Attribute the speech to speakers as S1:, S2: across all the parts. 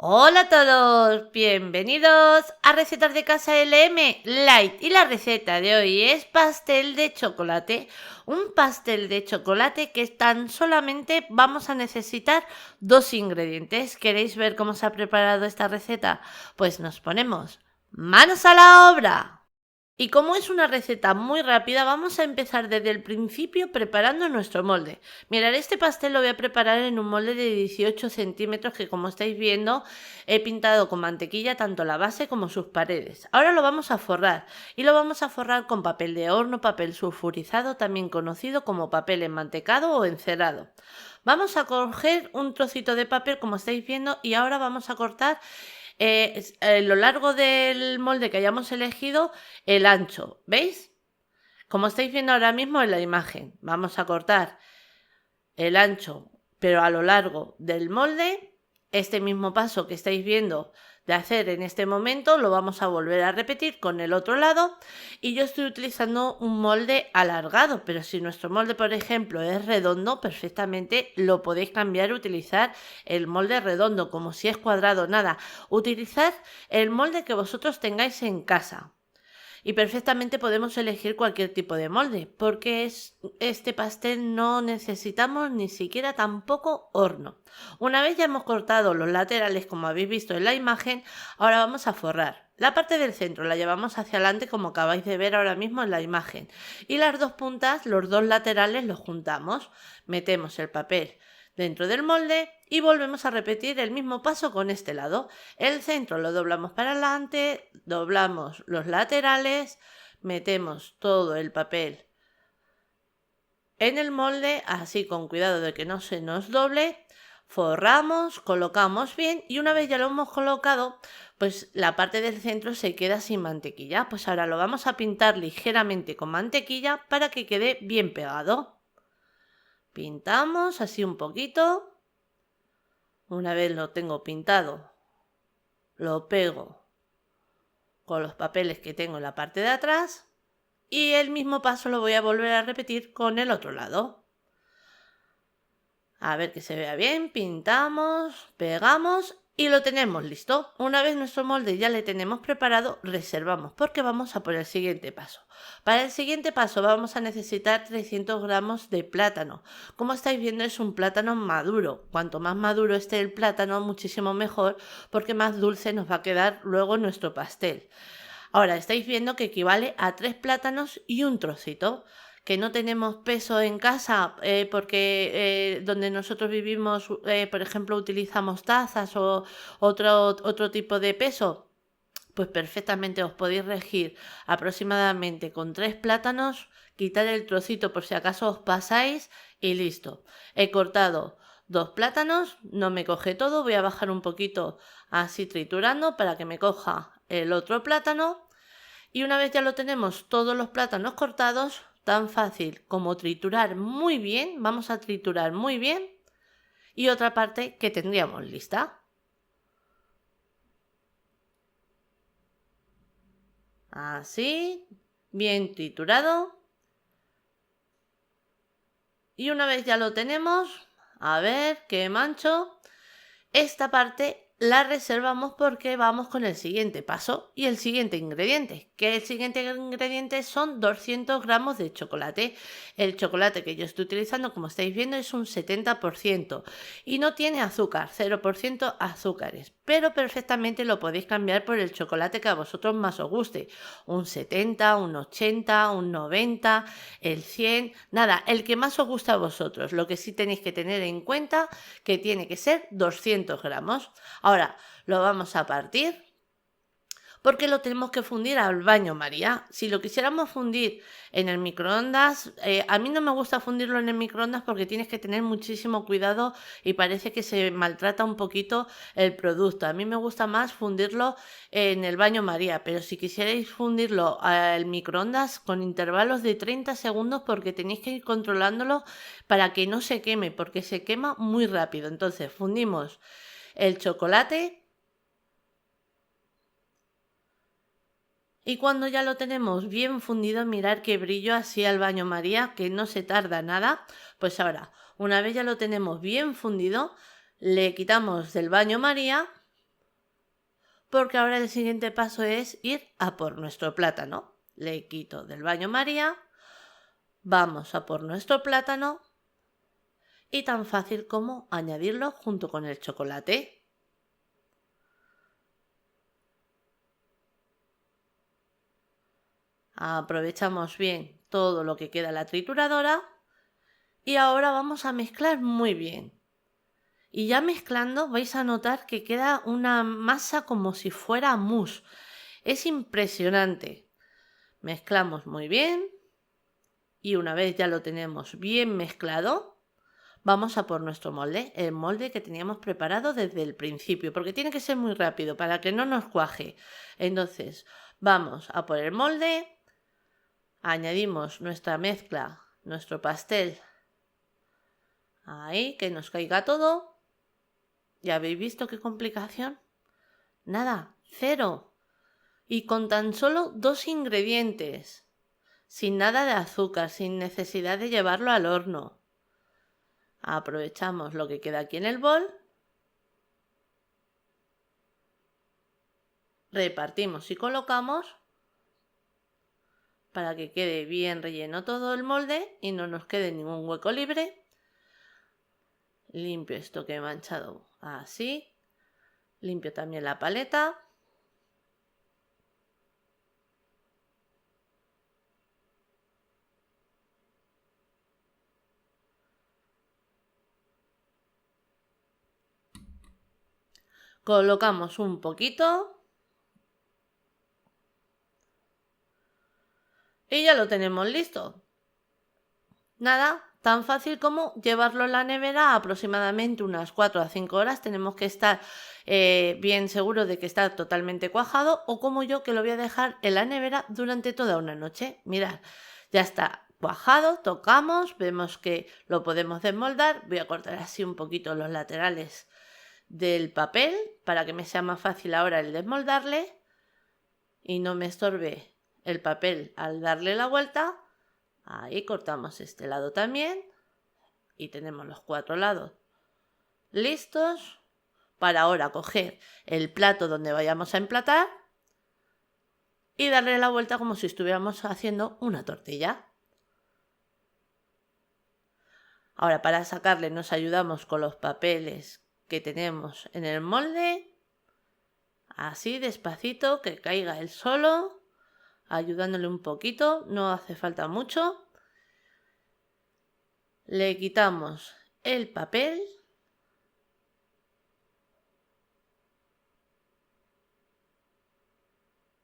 S1: Hola a todos, bienvenidos a Recetas de Casa LM Light y la receta de hoy es pastel de chocolate, un pastel de chocolate que tan solamente vamos a necesitar dos ingredientes. ¿Queréis ver cómo se ha preparado esta receta? Pues nos ponemos manos a la obra. Y como es una receta muy rápida, vamos a empezar desde el principio preparando nuestro molde. Mirad, este pastel lo voy a preparar en un molde de 18 centímetros que, como estáis viendo, he pintado con mantequilla tanto la base como sus paredes. Ahora lo vamos a forrar y lo vamos a forrar con papel de horno, papel sulfurizado, también conocido como papel enmantecado o encerado. Vamos a coger un trocito de papel como estáis viendo y ahora vamos a cortar a lo largo del molde que hayamos elegido el ancho, ¿veis? Como estáis viendo ahora mismo en la imagen, vamos a cortar el ancho, pero a lo largo del molde. Este mismo paso que estáis viendo de hacer en este momento lo vamos a volver a repetir con el otro lado, y yo estoy utilizando un molde alargado, pero si nuestro molde, por ejemplo, es redondo, perfectamente lo podéis cambiar, utilizar el molde redondo. Como si es cuadrado, nada, utilizad el molde que vosotros tengáis en casa. Y perfectamente podemos elegir cualquier tipo de molde, porque este pastel no necesitamos ni siquiera tampoco horno. Una vez ya hemos cortado los laterales, como habéis visto en la imagen, ahora vamos a forrar. La parte del centro la llevamos hacia adelante, como acabáis de ver ahora mismo en la imagen. Y las dos puntas, los dos laterales, los juntamos. Metemos el papel dentro del molde y volvemos a repetir el mismo paso con este lado. El centro lo doblamos para adelante, doblamos los laterales, metemos todo el papel en el molde, así con cuidado de que no se nos doble, forramos, colocamos bien y una vez ya lo hemos colocado, pues la parte del centro se queda sin mantequilla. Pues ahora lo vamos a pintar ligeramente con mantequilla para que quede bien pegado. Pintamos así un poquito. Una vez lo tengo pintado, lo pego con los papeles que tengo en la parte de atrás y el mismo paso lo voy a volver a repetir con el otro lado. A ver que se vea bien, pintamos, pegamos y lo tenemos listo. Una vez nuestro molde ya le tenemos preparado, reservamos porque vamos a por el siguiente paso. Para el siguiente paso vamos a necesitar 300 gramos de plátano. Como estáis viendo, es un plátano maduro. Cuanto más maduro esté el plátano, muchísimo mejor, porque más dulce nos va a quedar luego nuestro pastel. Ahora estáis viendo que equivale a 3 plátanos y un trocito. Que no tenemos peso en casa porque donde nosotros vivimos, por ejemplo, utilizamos tazas o otro tipo de peso, pues perfectamente os podéis regir aproximadamente con 3 plátanos, quitar el trocito por si acaso os pasáis y listo. He cortado 2 plátanos, no me coge todo, voy a bajar un poquito así triturando para que me coja el otro plátano. Y una vez ya lo tenemos todos los plátanos cortados, tan fácil como triturar muy bien, vamos a triturar muy bien, y otra parte que tendríamos lista. Así, bien triturado. Y una vez ya lo tenemos, a ver qué mancho, esta parte la reservamos porque vamos con el siguiente paso y el siguiente ingrediente, que el siguiente ingrediente son 200 gramos de chocolate. El chocolate que yo estoy utilizando, como estáis viendo, es un 70% y no tiene azúcar, 0% azúcares, pero perfectamente lo podéis cambiar por el chocolate que a vosotros más os guste, un 70, un 80, un 90, el 100, nada, el que más os guste a vosotros. Lo que sí tenéis que tener en cuenta que tiene que ser 200 gramos. Ahora lo vamos a partir porque lo tenemos que fundir al baño María. Si lo quisiéramos fundir en el microondas, a mí no me gusta fundirlo en el microondas porque tienes que tener muchísimo cuidado y parece que se maltrata un poquito el producto. A mí me gusta más fundirlo en el baño María, pero si quisierais fundirlo al microondas con intervalos de 30 segundos, porque tenéis que ir controlándolo para que no se queme, porque se quema muy rápido. Entonces fundimos el chocolate. Y cuando ya lo tenemos bien fundido, mirar qué brillo así al baño María, que no se tarda nada. Pues ahora, una vez ya lo tenemos bien fundido, le quitamos del baño María porque ahora el siguiente paso es ir a por nuestro plátano. Le quito del baño María, vamos a por nuestro plátano y tan fácil como añadirlo junto con el chocolate. Aprovechamos bien todo lo que queda en la trituradora y ahora vamos a mezclar muy bien. Y ya mezclando vais a notar que queda una masa como si fuera mousse. Es impresionante. Mezclamos muy bien y una vez ya lo tenemos bien mezclado, vamos a por nuestro molde, el molde que teníamos preparado desde el principio, porque tiene que ser muy rápido para que no nos cuaje. Entonces, vamos a por el molde, añadimos nuestra mezcla, nuestro pastel, ahí, que nos caiga todo. ¿Ya habéis visto qué complicación? Nada, cero. Y con tan solo 2 ingredientes, sin nada de azúcar, sin necesidad de llevarlo al horno. Aprovechamos lo que queda aquí en el bol, repartimos y colocamos para que quede bien relleno todo el molde y no nos quede ningún hueco libre. Limpio esto que he manchado así, limpio también la paleta. Colocamos un poquito y ya lo tenemos listo. Nada, tan fácil como llevarlo en la nevera aproximadamente unas 4 a 5 horas. Tenemos que estar bien seguros de que está totalmente cuajado, o como yo, que lo voy a dejar en la nevera durante toda una noche. Mirad, ya está cuajado, tocamos, vemos que lo podemos desmoldar. Voy a cortar así un poquito los laterales del papel para que me sea más fácil ahora el desmoldarle y no me estorbe el papel al darle la vuelta. Ahí cortamos este lado también y tenemos los 4 lados listos para ahora coger el plato donde vayamos a emplatar y darle la vuelta como si estuviéramos haciendo una tortilla. Ahora, para sacarle nos ayudamos con los papeles que tenemos en el molde, así despacito, que caiga él solo, ayudándole un poquito, no hace falta mucho. Le quitamos el papel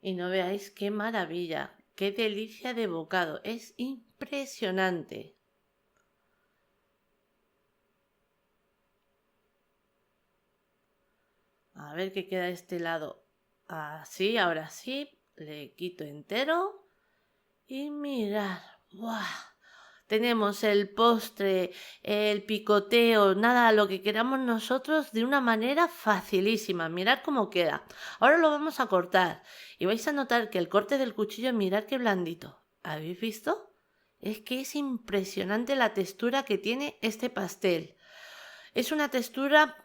S1: y no veáis qué maravilla, qué delicia de bocado, es impresionante. A ver qué queda este lado. Así, ahora sí, le quito entero y mirad, ¡buah! Tenemos el postre, el picoteo, nada, lo que queramos nosotros de una manera facilísima. Mirad cómo queda. Ahora lo vamos a cortar y vais a notar que el corte del cuchillo, mirad qué blandito. ¿Habéis visto? Es que es impresionante la textura que tiene este pastel. Es una textura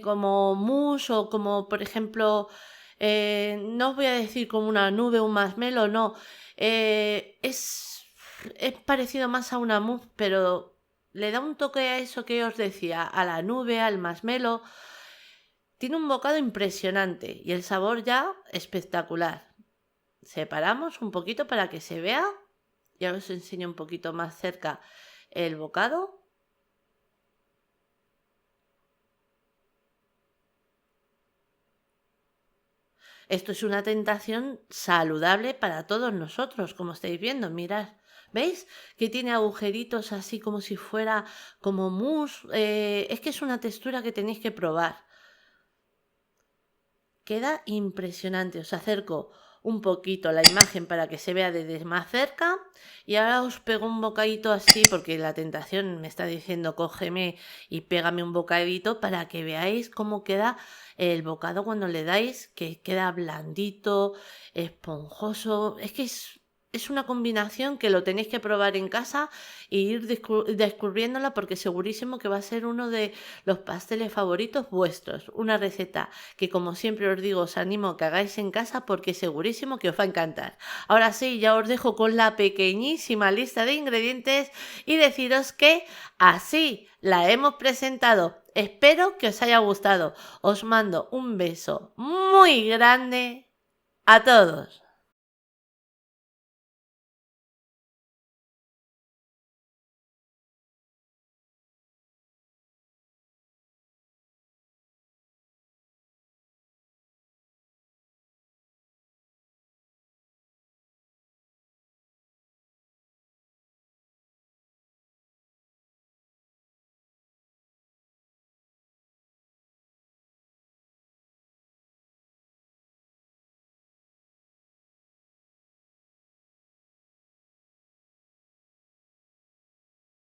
S1: como mousse o como, por ejemplo, no os voy a decir como una nube, un marshmallow, no. Es parecido más a una mousse, pero le da un toque a eso que os decía, a la nube, al marshmallow. Tiene un bocado impresionante y el sabor ya espectacular. Separamos un poquito para que se vea. Ya os enseño un poquito más cerca el bocado. Esto es una tentación saludable para todos nosotros, como estáis viendo, mirad. ¿Veis? Que tiene agujeritos así como si fuera como mousse. Es que es una textura que tenéis que probar. Queda impresionante. Os acerco un poquito la imagen para que se vea desde más cerca y ahora os pego un bocadito así porque la tentación me está diciendo cógeme y pégame un bocadito para que veáis cómo queda el bocado cuando le dais, que queda blandito, esponjoso. Es que es una combinación que lo tenéis que probar en casa e ir descubriéndola porque segurísimo que va a ser uno de los pasteles favoritos vuestros. Una receta que, como siempre os digo, os animo a que hagáis en casa porque segurísimo que os va a encantar. Ahora sí, ya os dejo con la pequeñísima lista de ingredientes y deciros que así la hemos presentado. Espero que os haya gustado. Os mando un beso muy grande a todos.